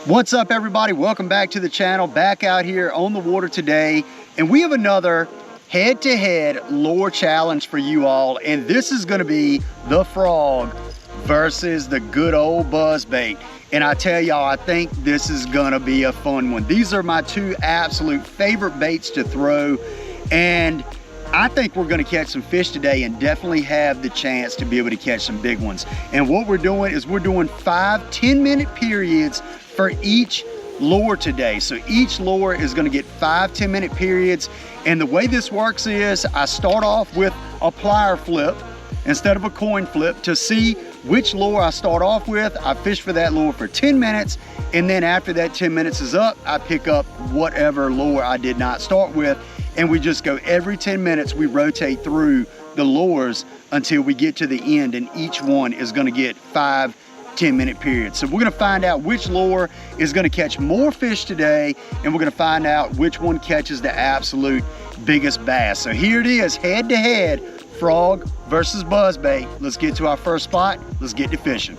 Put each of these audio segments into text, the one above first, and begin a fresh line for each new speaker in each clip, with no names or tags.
What's up, everybody? Welcome back to the channel. Back out here on the water today, and we have another head-to-head lure challenge for you all, and this is going to be the frog versus the good old buzzbait. And I tell y'all, I think this is going to be a fun one. These are my two absolute favorite baits to throw, and I think we're going to catch some fish today and definitely have the chance to be able to catch some big ones. And what we're doing is we're doing 5 10-minute periods for each lure today. So each lure is going to get 5 10-minute periods. And the way this works is I start off with a plier flip instead of a coin flip to see which lure I start off with. I fish for that lure for 10 minutes. And then after that 10 minutes is up, I pick up whatever lure I did not start with. And we just go every 10 minutes, we rotate through the lures until we get to the end, and each one is going to get 5 10-minute periods. So we're going to find out which lure is going to catch more fish today, and we're going to find out which one catches the absolute biggest bass. So here it is, head to head, frog versus buzzbait. Let's get to our first spot. Let's get to fishing.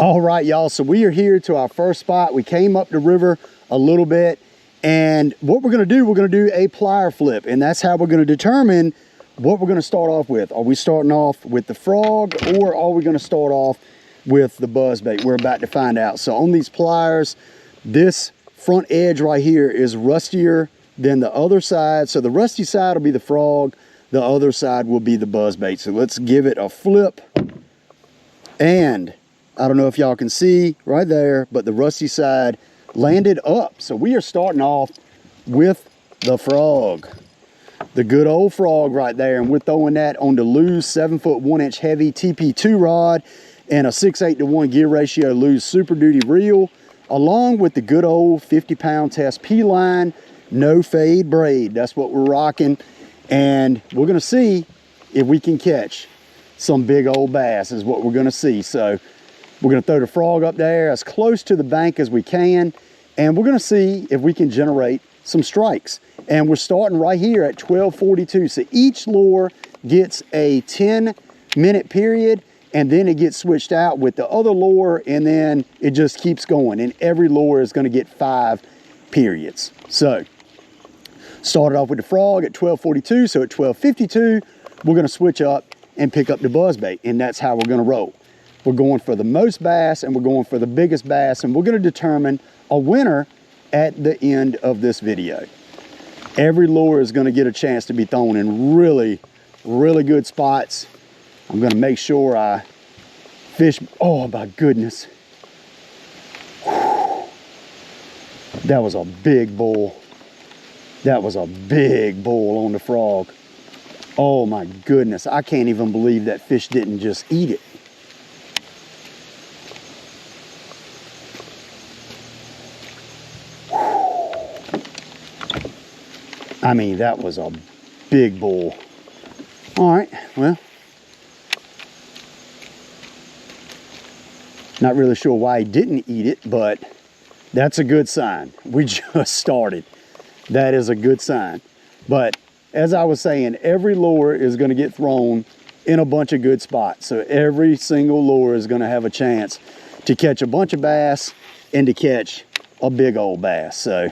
All right, y'all, so we are here to our first spot. We came up the river a little bit, and what we're gonna do a plier flip, and that's how we're gonna determine what we're gonna start off with. Are we starting off with the frog, or are we gonna start off with the buzzbait? We're about to find out. So on these pliers, this front edge right here is rustier than the other side. So the rusty side will be the frog, the other side will be the buzzbait. So let's give it a flip, and I don't know if y'all can see right there, but the rusty side landed up. So we are starting off with the frog, the good old frog right there. And we're throwing that on the Lew's 7-foot 1-inch heavy TP2 rod and a 6:8 to 1 gear ratio Lew's Super Duty reel, along with the good old 50-pound test P-line, no fade braid. That's what we're rocking. And we're gonna see if we can catch some big old bass is what we're gonna see. So we're gonna throw the frog up there as close to the bank as we can, and we're gonna see if we can generate some strikes. And we're starting right here at 12:42. So each lure gets a 10-minute period, and then it gets switched out with the other lure, and then it just keeps going. And every lure is gonna get 5 periods. So started off with the frog at 12:42, so at 12:52, we're gonna switch up and pick up the buzzbait, and that's how we're gonna roll. We're going for the most bass, and we're going for the biggest bass, and we're going to determine a winner at the end of this video. Every lure is going to get a chance to be thrown in really, really good spots. I'm going to make sure I fish. Oh my goodness. That was a big bull. That was a big bull on the frog. Oh my goodness. I can't even believe that fish didn't just eat it. I mean, that was a big bull. All right, well, not really sure why he didn't eat it, but that's a good sign. We just started. That is a good sign. But as I was saying, every lure is going to get thrown in a bunch of good spots. So every single lure is going to have a chance to catch a bunch of bass and to catch a big old bass. So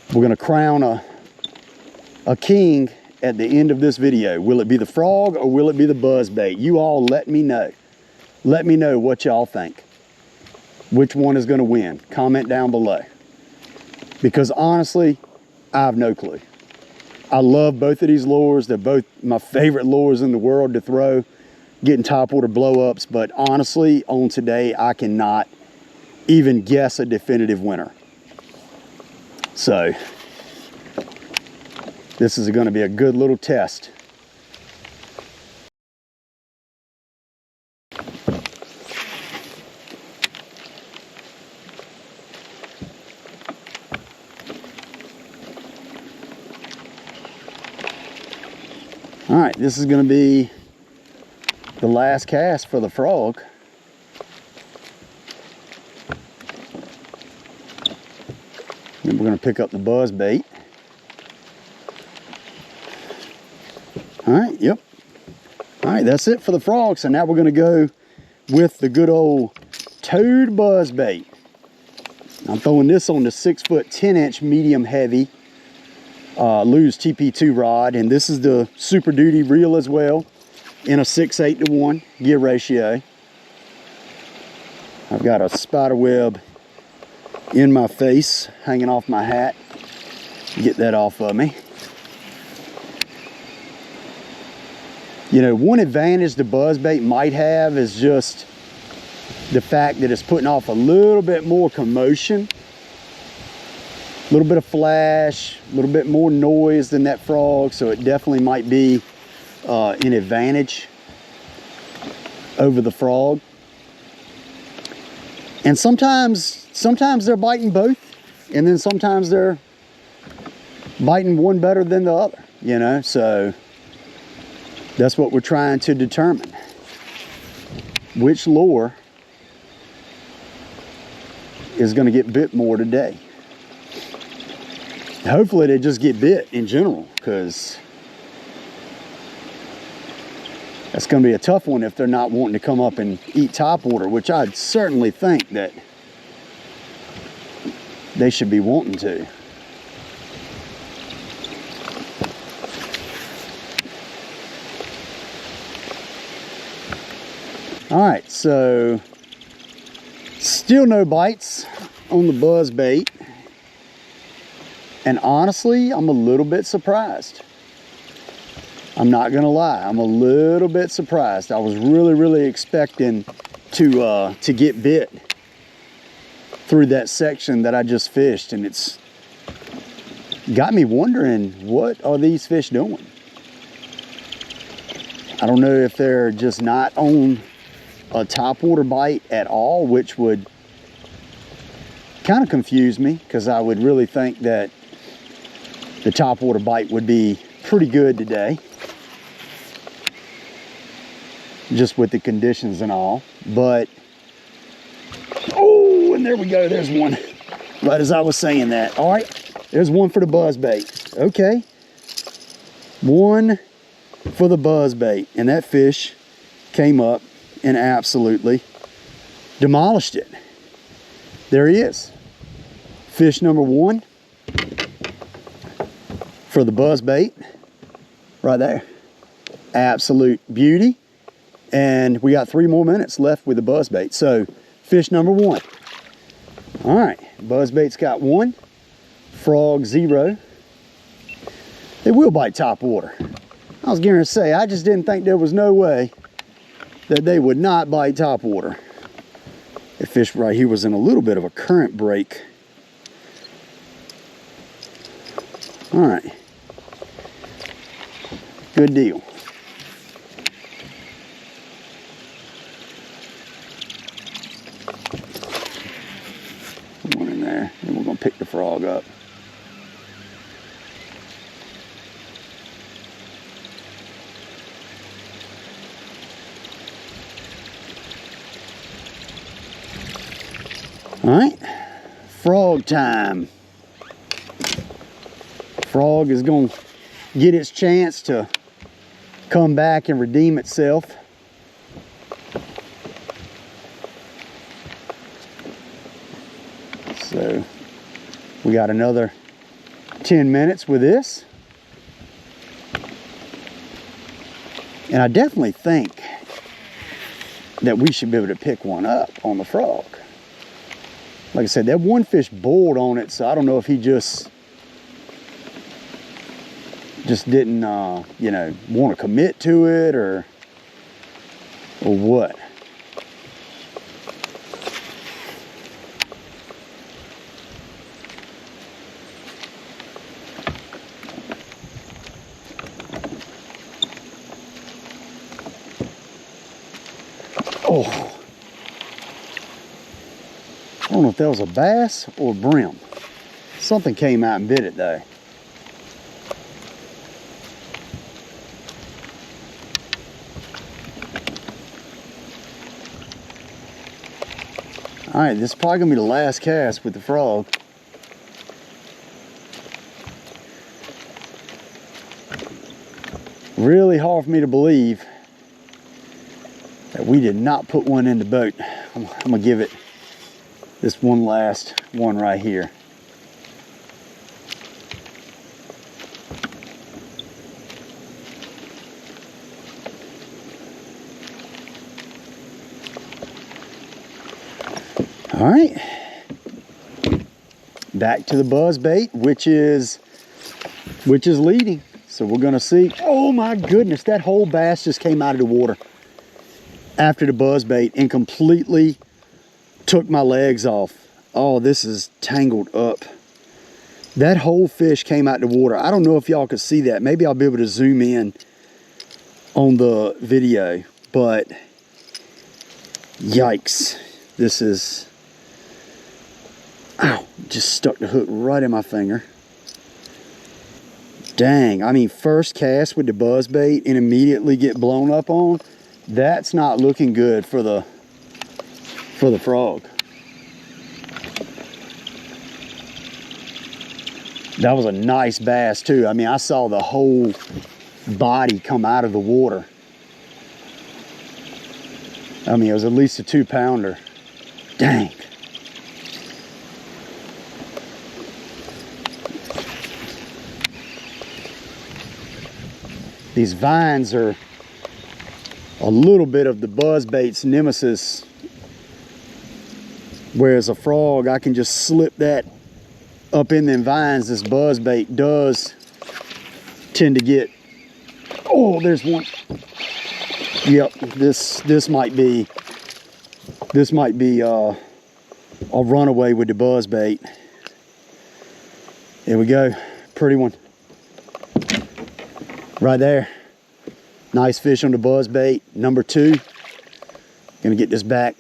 we're going to crown a king at the end of this video. Will it be the frog or will it be the buzzbait? You all let me know. Let me know what y'all think. Which one is going to win? Comment down below. Because honestly, I have no clue. I love both of these lures. They're both my favorite lures in the world to throw, getting topwater blow-ups. But honestly, on today, I cannot even guess a definitive winner. So this is going to be a good little test. All right, this is going to be the last cast for the frog. Then we're going to pick up the buzzbait. right, yep. All right, that's it for the frog. So now we're gonna go with the good old toad buzzbait. I'm throwing this on the 6-foot 10-inch medium heavy Lew's TP2 rod, and this is the Super Duty reel as well in a 6:8 to 1 gear ratio. I've got a spider web in my face hanging off my hat. Get that off of me. You know, one advantage the buzzbait might have is just the fact that it's putting off a little bit more commotion, a little bit of flash, a little bit more noise than that frog, so it definitely might be an advantage over the frog. And sometimes they're biting both, and then sometimes they're biting one better than the other, you know, so that's what we're trying to determine. Which lure is going to get bit more today? Hopefully they just get bit in general, because that's going to be a tough one if they're not wanting to come up and eat topwater, which I'd certainly think that they should be wanting to. All right, so still no bites on the buzzbait. And honestly, I'm a little bit surprised. I'm not gonna lie, I'm a little bit surprised. I was really expecting to get bit through that section that I just fished, and it's got me wondering, what are these fish doing? I don't know if they're just not on a topwater bite at all, which would kind of confuse me, because I would really think that the topwater bite would be pretty good today, just with the conditions and all. But oh, and there we go, there's one right as I was saying that. All right, there's one for the buzzbait. Okay, one for the buzzbait, and that fish came up and absolutely demolished it. There he is, fish number one for the buzzbait, right there. Absolute beauty. And we got 3 more minutes left with the buzzbait. So fish number one. All right, buzzbait's got 1, frog 0. They will bite topwater. I was going to say, I just didn't think there was no way that they would not bite topwater. The fish right here was in a little bit of a current break. All right, good deal. One in there, and we're gonna pick the frog up. All right, frog time. Frog is going to get its chance to come back and redeem itself. So we got another 10 minutes with this. And I definitely think that we should be able to pick one up on the frog. Like I said, that one fish boiled on it, so I don't know if he just didn't, you know, want to commit to it or what. Oh. I don't know if that was a bass or a brim. Something came out and bit it though. All right, this is probably gonna be the last cast with the frog. Really hard for me to believe that we did not put one in the boat. I'm gonna give it this one last one right here. All right, back to the buzzbait, which is leading. So we're gonna see. Oh my goodness, that whole bass just came out of the water after the buzzbait and completely took my legs off. Oh, this is tangled up. That whole fish came out the water. I don't know if y'all could see that. Maybe I'll be able to zoom in on the video, but yikes. This is, ow, just stuck the hook right in my finger. Dang, I mean, first cast with the buzzbait and immediately get blown up on. That's not looking good for the frog. That was a nice bass too. I mean, I saw the whole body come out of the water. I mean, it was at least a 2-pounder. Dang. These vines are a little bit of the buzzbait's nemesis, whereas a frog, I can just slip that up in them vines. This buzzbait does tend to get, oh, there's one. Yep, this might be a runaway with the buzzbait. There we go, pretty one. Right there. Nice fish on the buzzbait, number 2. Gonna get this back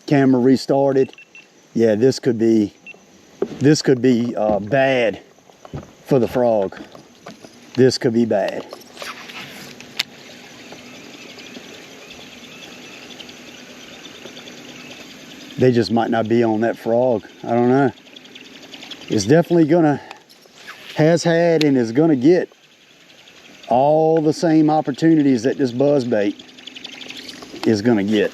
camera restarted. Yeah, this could be bad for the frog. This could be bad. They just might not be on that frog. I don't know. It's definitely has had and is gonna get all the same opportunities that this buzzbait is gonna get.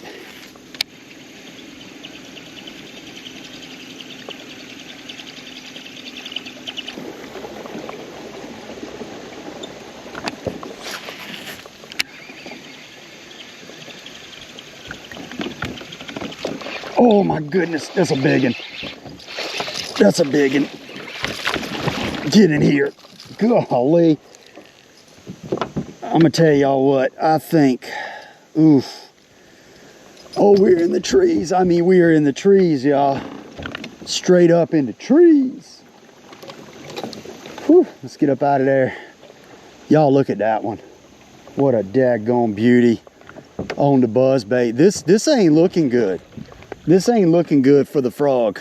Oh my goodness, that's a big one. That's a big one. Get in here. Golly. I'm gonna tell y'all what, I think, oof. Oh, we're in the trees. I mean, we are in the trees, y'all. Straight up in the trees. Whew, let's get up out of there. Y'all look at that one. What a daggone beauty on the buzzbait. This ain't looking good. This ain't looking good for the frog.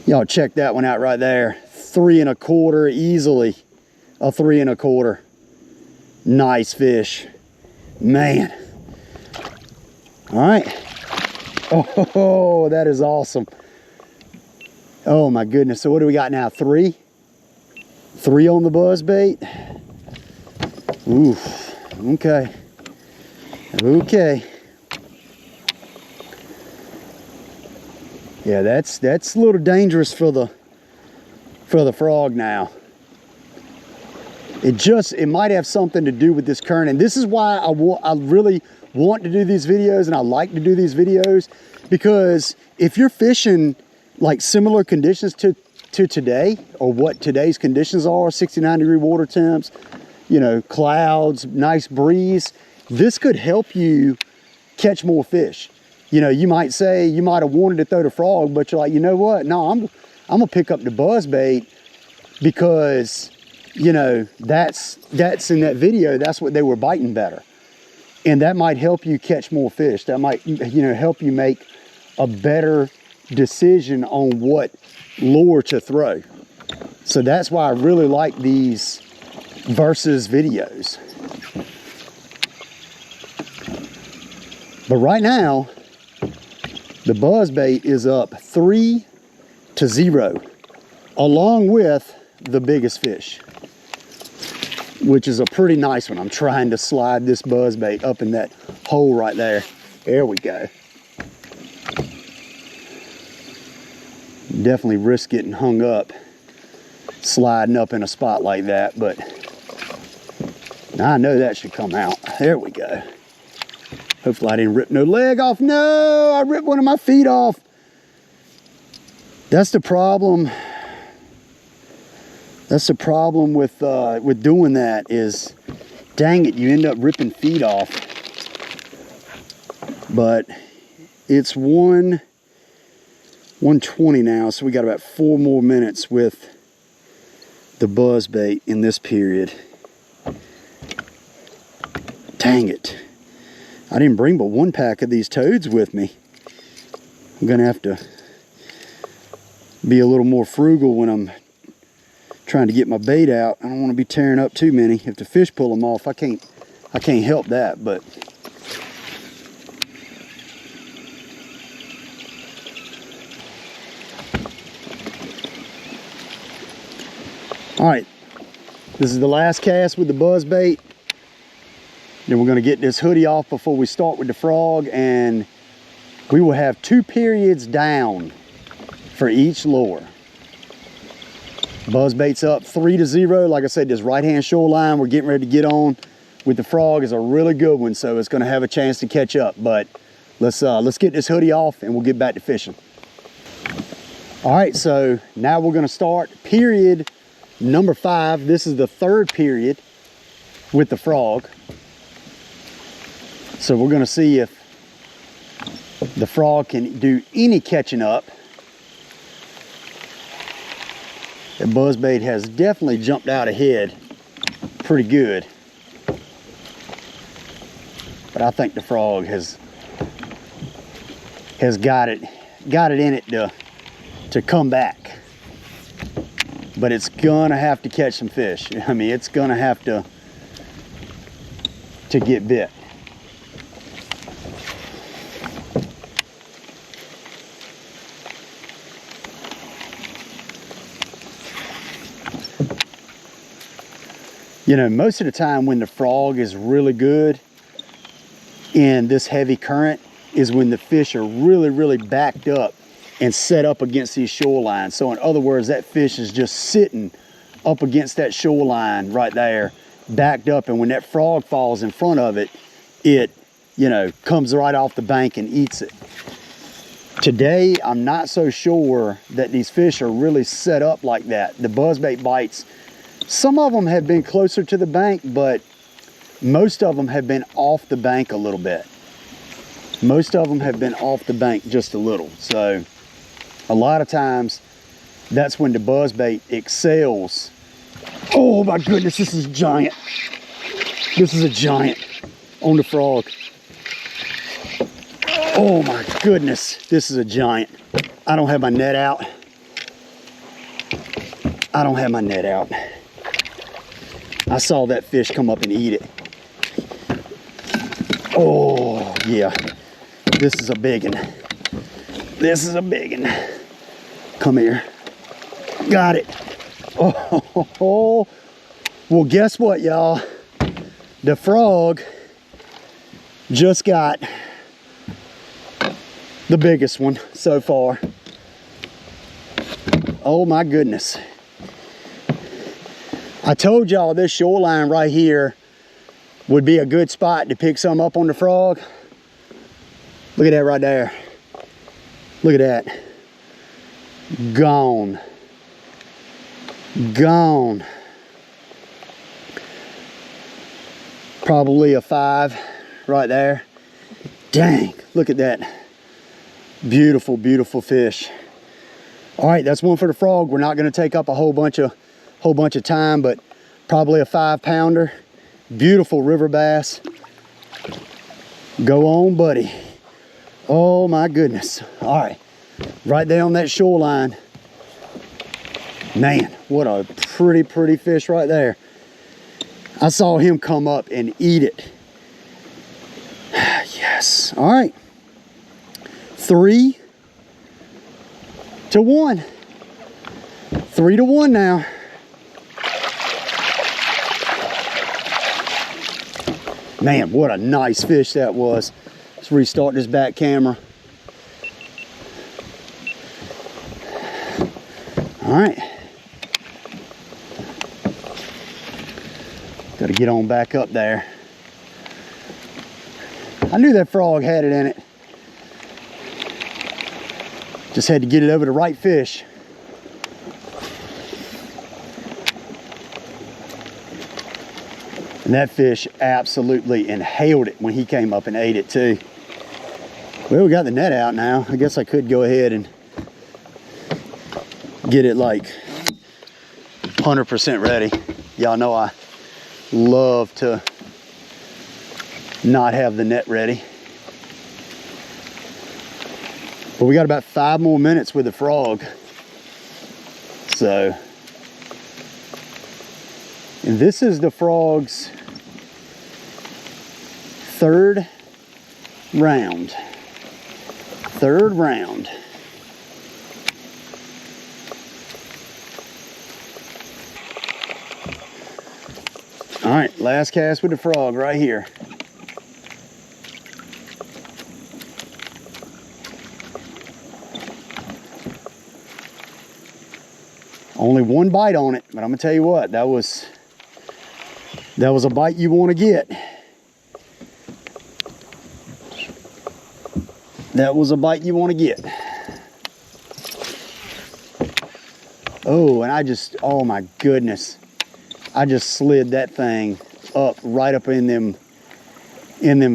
Y'all check that one out right there. 3 1/4 easily. A 3 1/4. Nice fish, man. All right. Oh, that is awesome. Oh my goodness. So what do we got now? 3? 3 on the buzzbait. Oof. Okay. Okay. Yeah, that's a little dangerous for the frog now. It might have something to do with this current, and this is why I really want to do these videos, and I like to do these videos, because if you're fishing like similar conditions to today, or what today's conditions are, 69-degree water temps, you know, clouds, nice breeze, this could help you catch more fish. You know, you might say, you might have wanted to throw the frog, but you're like, you know what? No, I'm gonna pick up the buzzbait, because you know, that's in that video, that's what they were biting better. And that might help you catch more fish. That might, you know, help you make a better decision on what lure to throw. So that's why I really like these versus videos. But right now, the buzzbait is up 3-0, along with the biggest fish. which is a pretty nice one. I'm trying to slide this buzzbait up in that hole right there. There we go. Definitely risk getting hung up sliding up in a spot like that, but I know that should come out. There we go. Hopefully I didn't rip no leg off. No, I ripped one of my feet off. That's the problem. That's the problem with doing that is, dang it, you end up ripping feet off. But it's 1:20 now, so we got about 4 more minutes with the buzzbait in this period. Dang it. I didn't bring but 1 pack of these toads with me. I'm gonna have to be a little more frugal when I'm trying to get my bait out. I don't want to be tearing up too many. If the fish pull them off, I can't help that, but all right, this is the last cast with the buzzbait. Then we're going to get this hoodie off before we start with the frog, and we will have 2 periods down for each lure. Buzzbait's up 3-0. Like I said, this right-hand shoreline we're getting ready to get on with the frog is a really good one, so it's going to have a chance to catch up. But let's get this hoodie off and we'll get back to fishing. All right, so now we're going to start period number 5. This is the 3rd period with the frog. So we're going to see if the frog can do any catching up. The buzzbait has definitely jumped out ahead pretty good. But I think the frog has got it in it to come back. But it's gonna have to catch some fish. I mean, it's gonna have to get bit. You know, most of the time when the frog is really good in this heavy current is when the fish are really, really backed up and set up against these shorelines. So in other words, that fish is just sitting up against that shoreline right there, backed up, and when that frog falls in front of it, it, you know, comes right off the bank and eats it. Today, I'm not so sure that these fish are really set up like that. The buzzbait bites, some of them have been closer to the bank, but most of them have been off the bank a little bit. Most of them have been off the bank just a little. So a lot of times that's when the buzzbait excels. Oh my goodness, this is a giant. This is a giant on the frog. Oh my goodness, this is a giant. I don't have my net out. I don't have my net out. I saw that fish come up and eat it. Oh yeah, this is a big one. This is a big one. Come here. Got it. Oh, well, guess what, y'all? The frog just got the biggest one so far. Oh my goodness. I told y'all this shoreline right here would be a good spot to pick some up on the frog. Look at that right there. Look at that. Gone. Gone. Probably a 5 right there. Dang, look at that. Beautiful, beautiful fish. All right, that's one for the frog. We're not going to take up a whole bunch of time, but probably a 5-pounder. Beautiful river bass. Go on, buddy. Oh my goodness. All right, right there on that shoreline. Man, what a pretty fish right there. I saw him come up and eat it. Yes. All right. 3-1. 3-1 now. Man, what a nice fish that was. Let's restart this back camera. All right. Got to get on back up there. I knew that frog had it in it. Just had to get it over the right fish. And that fish absolutely inhaled it when he came up and ate it too. Well, we got the net out now. I guess I could go ahead and get it like 100% ready. Y'all know I love to not have the net ready. But we got about 5 more minutes with the frog. So, and this is the frog's 3rd round. 3rd round. All right, last cast with the frog right here. Only 1 bite on it, but I'm gonna tell you what, that was a bite you want to get. That was a bite you want to get. Oh, and oh my goodness. I just slid that thing up, right up in them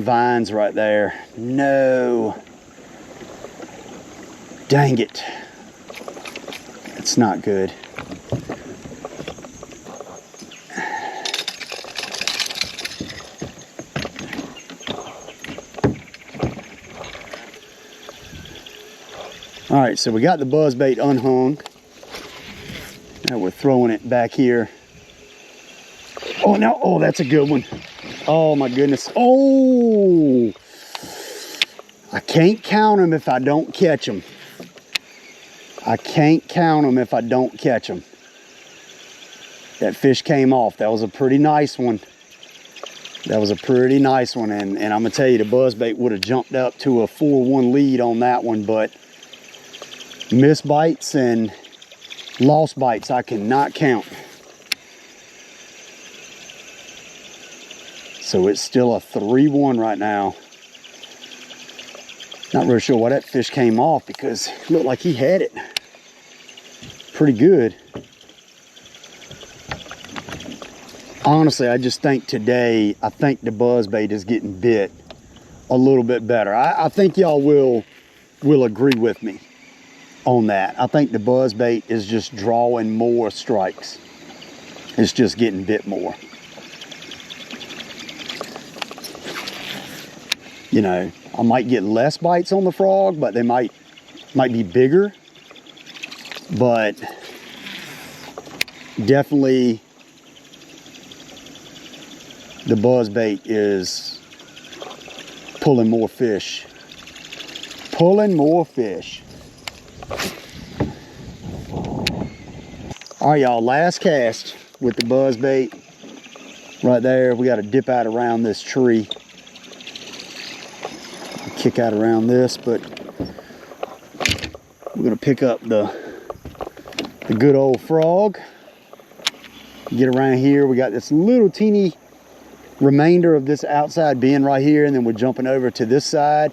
vines right there. No. Dang it. It's not good. All right, so we got the buzzbait unhung. Now we're throwing it back here. Oh, no, oh, that's a good one. Oh my goodness. Oh, I can't count them if I don't catch them. I can't count them if I don't catch them. That fish came off. That was a pretty nice one. That was a pretty nice one. And I'm gonna tell you, the buzzbait would have jumped up to a 4-1 lead on that one, but missed bites and lost bites I cannot count. So it's still a 3-1 right now. Not really sure why that fish came off, because it looked like he had it pretty good. Honestly, I just think today, I think the buzzbait is getting bit a little bit better. I think y'all will agree with me on that. I think the buzzbait is just drawing more strikes. It's just getting bit more. You know, I might get less bites on the frog, but they might be bigger. But definitely the buzzbait is pulling more fish. Pulling more fish. All right, y'all, last cast with the buzzbait right there. We got to dip out around this tree. Kick out around this, but we're gonna pick up the good old frog. Get around here. We got this little teeny remainder of this outside bin right here, and then we're jumping over to this side.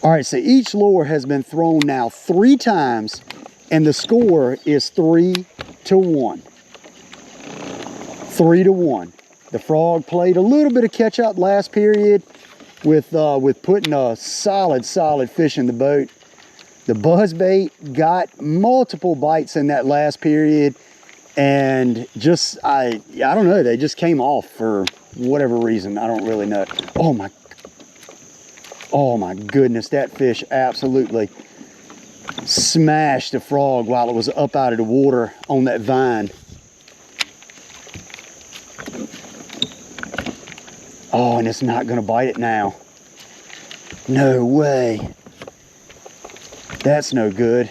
All right, so each lure has been thrown now 3 times, and the score is 3-1. 3-1. The frog played a little bit of catch up last period with putting a solid fish in the boat. The buzzbait got multiple bites in that last period, and just I don't know, they just came off for whatever reason. I don't really know. Oh my goodness, that fish absolutely smashed the frog while it was up out of the water on that vine. Oh, and it's not gonna bite it now. No way. That's no good.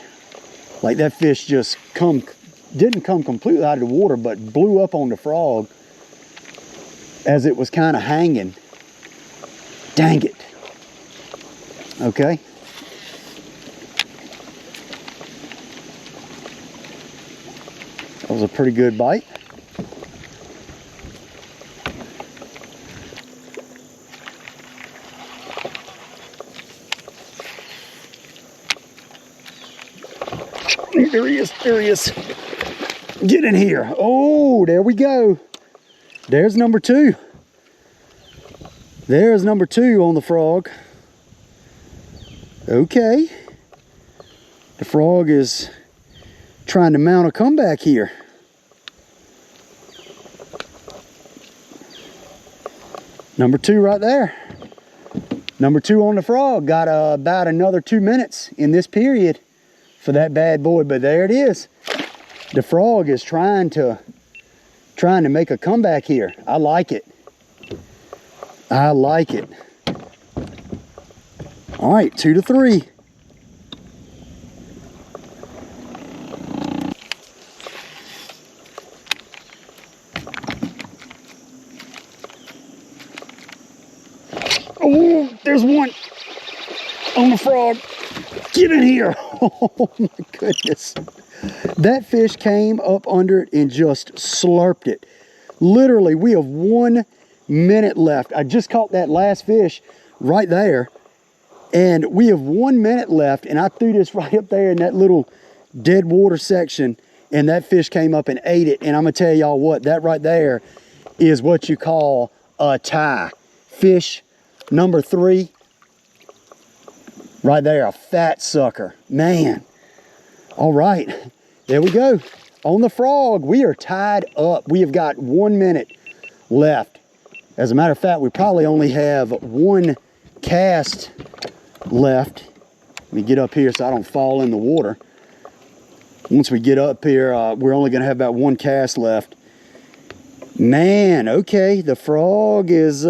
Like, that fish just didn't come completely out of the water, but blew up on the frog as it was kind of hanging. Dang it. Okay. That was a pretty good bite. There he is, there he is. Get in here. Oh, there we go. There's number 2. There's number 2 on the frog. Okay. The frog is trying to mount a comeback here. Number 2 right there. Number 2 on the frog. Got about another 2 minutes in this period for that bad boy, but there it is. The frog is trying to make a comeback here. I like it. I like it. All right, 2 to 3. Oh, there's one on the frog. Get in here. Oh my goodness. That fish came up under it and just slurped it. Literally, we have 1 minute left. I just caught that last fish right there. And we have 1 minute left. And I threw this right up there in that little dead water section. And that fish came up and ate it. And I'm going to tell y'all what, that right there is what you call a tie. Fish number 3. Right there, a fat sucker. Man. All right, there we go. On the frog, we are tied up. We have got 1 minute left. As a matter of fact, we probably only have 1 cast left. Let me get up here so I don't fall in the water. Once we get up here, we're only gonna have about 1 cast left. Man, okay, the frog is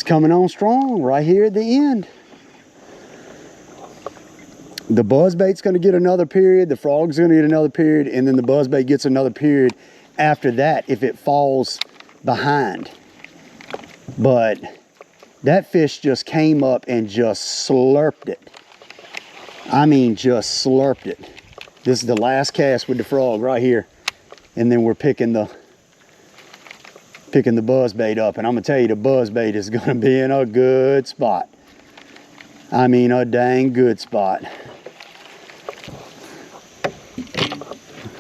coming on strong right here at the end. The buzzbait's going to get another period, the frog's going to get another period, and then the buzzbait gets another period after that if it falls behind. But that fish just came up and just slurped it. I mean, just slurped it. This is the last cast with the frog right here. And then we're picking the buzzbait up. And I'm going to tell you, the buzzbait is going to be in a good spot. I mean, a dang good spot.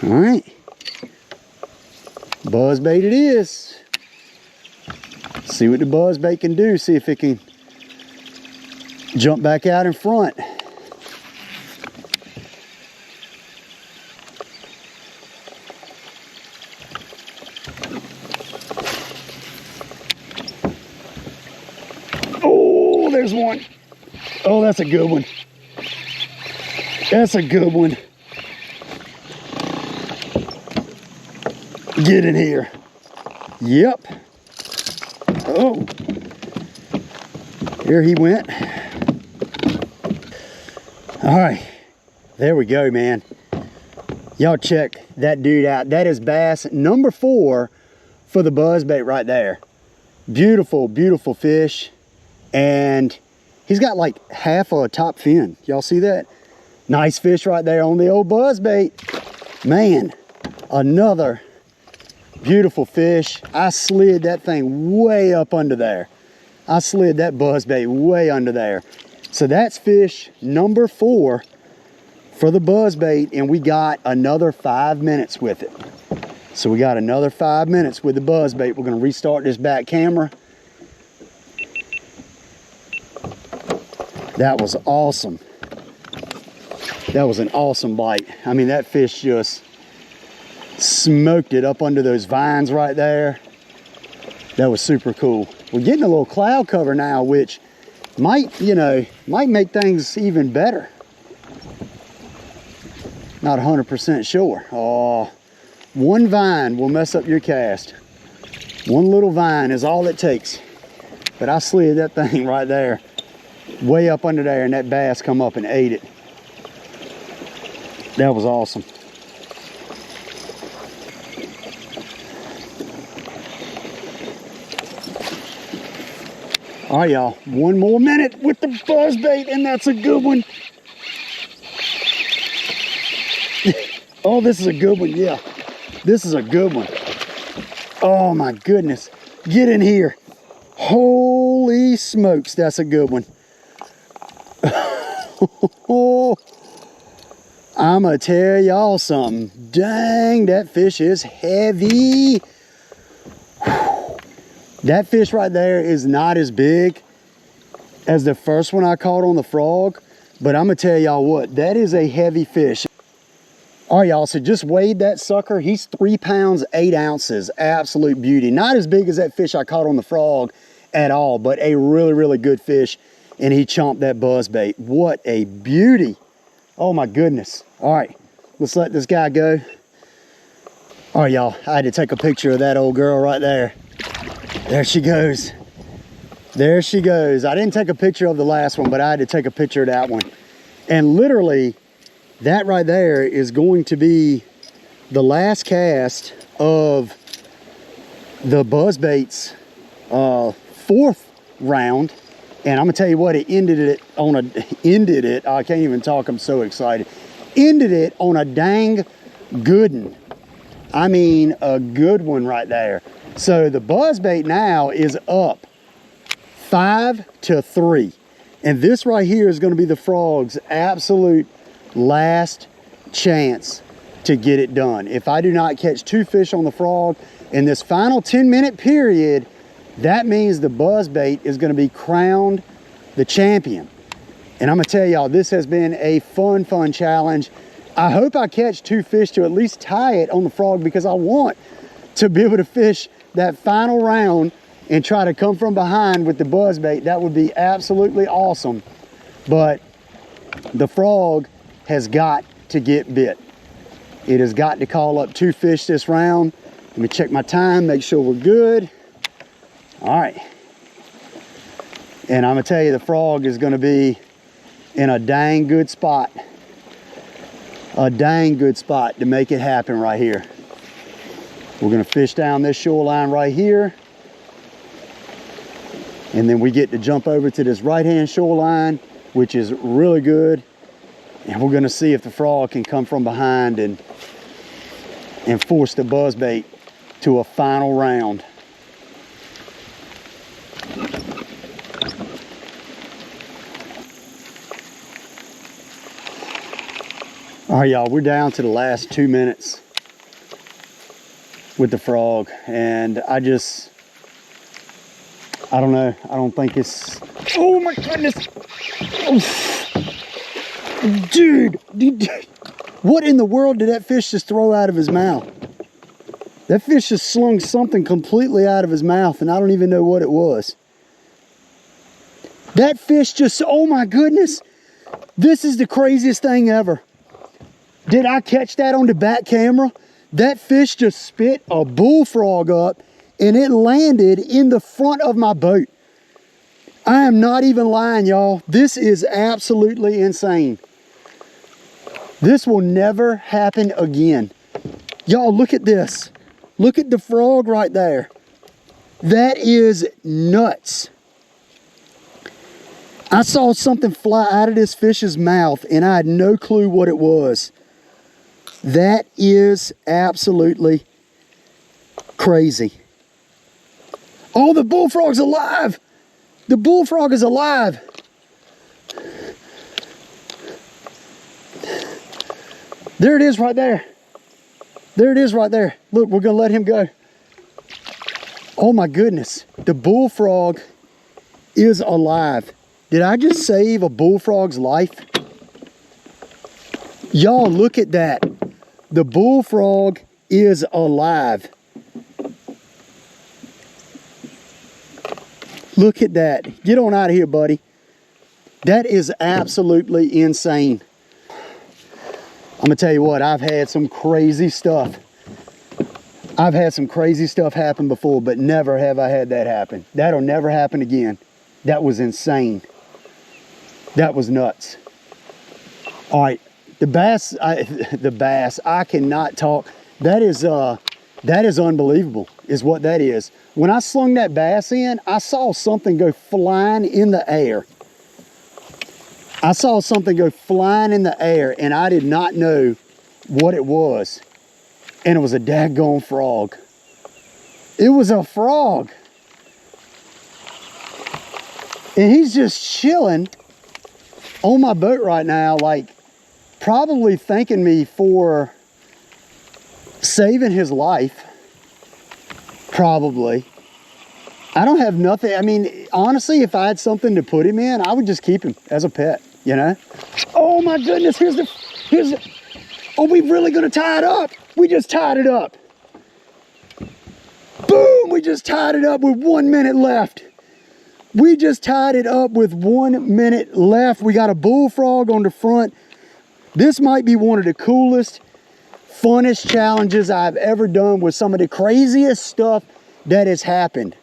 All right, buzzbait it is. See what the buzzbait can do. See if it can jump back out in front. Oh, there's one. Oh, that's a good one. That's a good one. Get in here. Yep. Oh. Here he went. All right. There we go, man. Y'all check that dude out. That is bass number 4 for the buzzbait right there. Beautiful, beautiful fish. And he's got like half of a top fin. Y'all see that? Nice fish right there on the old buzzbait. Man, another beautiful fish. I slid that thing way up under there. I slid that buzzbait way under there. So that's fish number 4 for the buzzbait, and we got another 5 minutes with it. So we got another 5 minutes with the buzzbait. We're gonna restart this back camera. That was awesome. That was an awesome bite. I mean, that fish just smoked it up under those vines right there. That was super cool. We're getting a little cloud cover now, which might, you know, might make things even better. Not 100% sure. Oh, one vine will mess up your cast. One little vine is all it takes. But I slid that thing right there, way up under there, and that bass come up and ate it. That was awesome. All right, y'all, one more minute with the buzzbait, and that's a good one. Oh, this is a good one, yeah. This is a good one. Oh my goodness, get in here. Holy smokes, that's a good one. I'm gonna tell y'all something. Dang, that fish is heavy. That fish right there is not as big as the first one I caught on the frog, but I'm gonna tell y'all what, that is a heavy fish. All right, y'all, so just weighed that sucker. He's 3 pounds, 8 ounces, absolute beauty. Not as big as that fish I caught on the frog at all, but a really, really good fish, and he chomped that buzzbait. What a beauty. Oh my goodness. All right, let's let this guy go. All right, y'all, I had to take a picture of that old girl right there. There she goes. There she goes. I didn't take a picture of the last one, but I had to take a picture of that one. And literally, that right there is going to be the last cast of the Buzzbait's 4th round. And I'm gonna tell you what, it ended it, I can't even talk, I'm so excited. Ended it on a dang good one. I mean, a good one right there. So the buzzbait now is up 5-3. And this right here is gonna be the frog's absolute last chance to get it done. If I do not catch 2 fish on the frog in this final 10-minute period, that means the buzzbait is gonna be crowned the champion. And I'm gonna tell y'all, this has been a fun challenge. I hope I catch 2 fish to at least tie it on the frog, because I want to be able to fish that final round and try to come from behind with the buzzbait. That would be absolutely awesome. But the frog has got to get bit. It has got to call up 2 fish this round. Let me check my time, make sure we're good. All right. And I'm gonna tell you, the frog is gonna be in a dang good spot. A dang good spot to make it happen right here. We're gonna fish down this shoreline right here. And then we get to jump over to this right-hand shoreline, which is really good. And we're gonna see if the frog can come from behind and force the buzzbait to a final round. All right, y'all, we're down to the last 2 minutes with the frog, and I don't know, I don't think it's, oh my goodness. Dude, what in the world did that fish just throw out of his mouth? That fish just slung something completely out of his mouth, and I don't even know what it was. That fish just, oh my goodness. This is the craziest thing ever. Did I catch that on the back camera? That fish just spit a bullfrog up, and it landed in the front of my boat. I am not even lying, y'all. This is absolutely insane. This will never happen again. Y'all, look at this. Look at the frog right there. That is nuts. I saw something fly out of this fish's mouth, and I had no clue what it was. That is absolutely crazy. Oh, the bullfrog's alive. The bullfrog is alive. There it is right there. There it is right there. Look, we're gonna let him go. Oh my goodness. The bullfrog is alive. Did I just save a bullfrog's life? Y'all, look at that. The bullfrog is alive. Look at that. Get on out of here, buddy. That is absolutely insane. I'm gonna tell you what, I've had some crazy stuff. I've had some crazy stuff happen before, but never have I had that happen. That'll never happen again. That was insane. That was nuts. All right. The bass, I cannot talk. That is That is unbelievable, is what that is. When I slung that bass in, I saw something go flying in the air. I saw something go flying in the air, and I did not know what it was. And it was a daggone frog. It was a frog. And he's just chilling on my boat right now, like probably thanking me for saving his life. Probably. I don't have nothing. I mean, honestly, if I had something to put him in, I would just keep him as a pet, you know? Oh my goodness, here's the, oh, we really gonna tie it up? We just tied it up. Boom, we just tied it up with 1 minute left. We just tied it up with 1 minute left. We got a bullfrog on the front. This might be one of the coolest, funnest challenges I've ever done with some of the craziest stuff that has happened.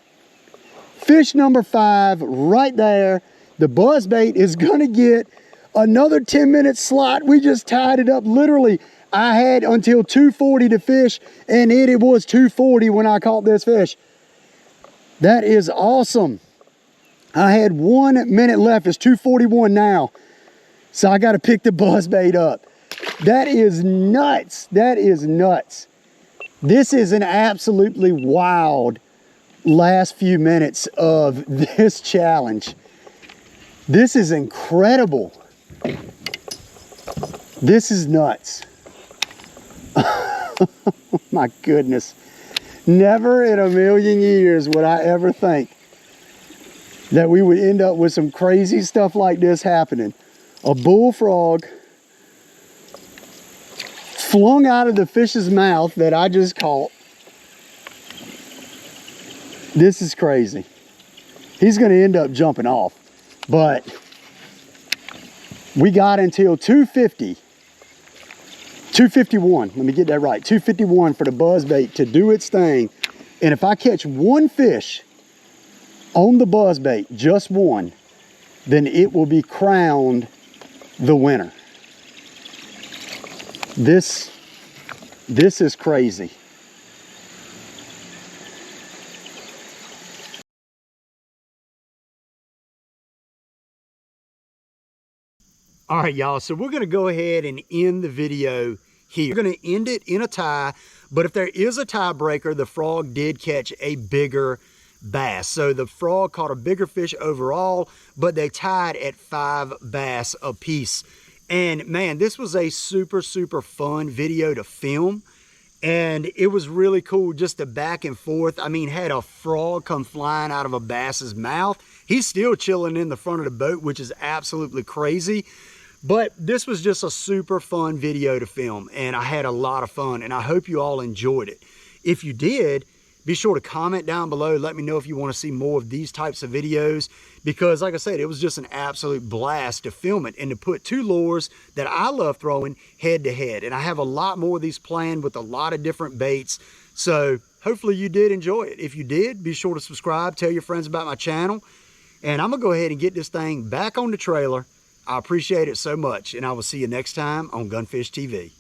Fish number 5 right there. The buzzbait is gonna get another 10-minute slot. We just tied it up. Literally, I had until 2:40 to fish, and it was 2:40 when I caught this fish. That is awesome. I had 1 minute left. It's 2:41 now. So I got to pick the buzzbait up. That is nuts. That is nuts. This is an absolutely wild last few minutes of this challenge. This is incredible. This is nuts. Oh my goodness. Never in a million years would I ever think that we would end up with some crazy stuff like this happening. A bullfrog flung out of the fish's mouth that I just caught. This is crazy. He's going to end up jumping off, but we got until 251. Let me get that right. 251 for the buzzbait to do its thing. And if I catch one fish on the buzzbait, just one, then it will be crowned the winner. This is crazy. All right, y'all, so we're gonna go ahead and end the video here. We're gonna end it in a tie, but if there is a tiebreaker, the frog did catch a bigger bass. So the frog caught a bigger fish overall, but they tied at 5 bass apiece. And man, this was a super, super fun video to film. And it was really cool just the back and forth. I mean, had a frog come flying out of a bass's mouth. He's still chilling in the front of the boat, which is absolutely crazy. But this was just a super fun video to film, and I had a lot of fun, and I hope you all enjoyed it. If you did, be sure to comment down below. Let me know if you want to see more of these types of videos, because like I said, it was just an absolute blast to film it and to put 2 lures that I love throwing head to head. And I have a lot more of these planned with a lot of different baits. So hopefully you did enjoy it. If you did, be sure to subscribe, tell your friends about my channel, and I'm gonna go ahead and get this thing back on the trailer. I appreciate it so much, and I will see you next time on Gunfish TV.